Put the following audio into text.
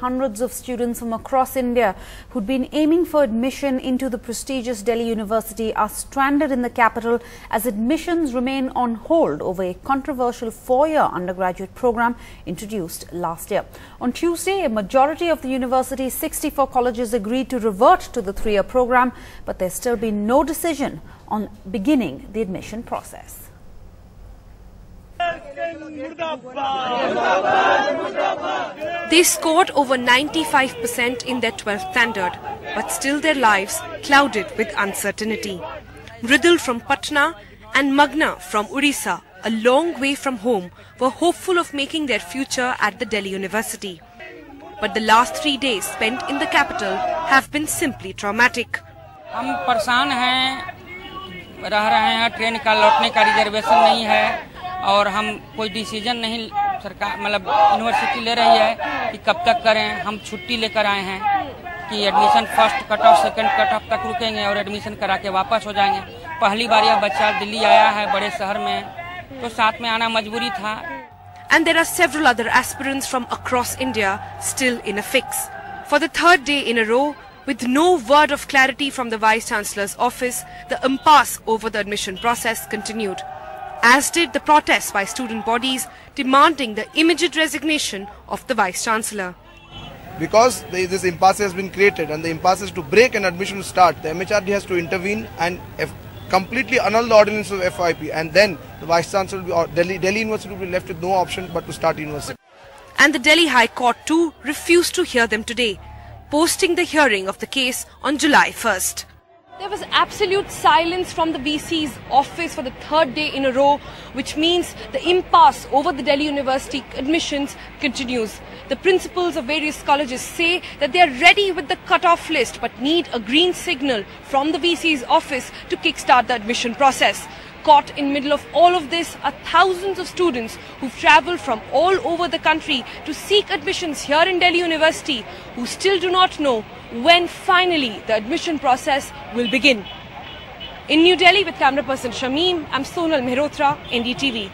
hundreds of students from across India who'd been aiming for admission into the prestigious Delhi University are stranded in the capital as admissions remain on hold over a controversial four-year undergraduate program introduced last year. On Tuesday, a majority of the university's 64 colleges agreed to revert to the three-year program, but there's still been no decision on beginning the admission process. They scored over 95% in their 12th standard, but still their lives clouded with uncertainty. Mridul from Patna and Magna from Odisha, a long way from home, were hopeful of making their future at the Delhi University. But the last 3 days spent in the capital have been simply traumatic. हम परेशान हैं, रह रहे हैं, train का लौटने का reservation नहीं है और हम कोई डिसीजन नहीं सरकार मतलब यूनिवर्सिटी ले रही है कि कब तक करें। हम छुट्टी लेकर आए हैं कि admission first cut off second cut off तक रुकेंगे और एडमिशन करा के वापस हो जाएंगे। पहली बार यह बच्चा दिल्ली आया है बड़े शहर में, तो साथ में आना मजबूरी था। And there are several other aspirants from across India still in a fix. For the third day in a row, with no word of clarity from the Vice-Chancellor's office, the impasse over the admission process continued, as did the protests by student bodies demanding the immediate resignation of the Vice-Chancellor. Because this impasse has been created and the impasse is to break and admission to start, the MHRD has to intervene and completely annul the ordinance of FYP, and then the Vice-Chancellor or Delhi University will be left with no option but to start university. And the Delhi High Court too refused to hear them today, posting the hearing of the case on July 1st. There was absolute silence from the VC's office for the third day in a row, which means the impasse over the Delhi University admissions continues. The principals of various colleges say that they are ready with the cut-off list but need a green signal from the VC's office to kickstart the admission process. Caught in middle of all of this are thousands of students who've travelled from all over the country to seek admissions here in Delhi University, who still do not know when finally the admission process will begin. In New Delhi with camera person Shamim, I'm Sonal Mehrotra, NDTV.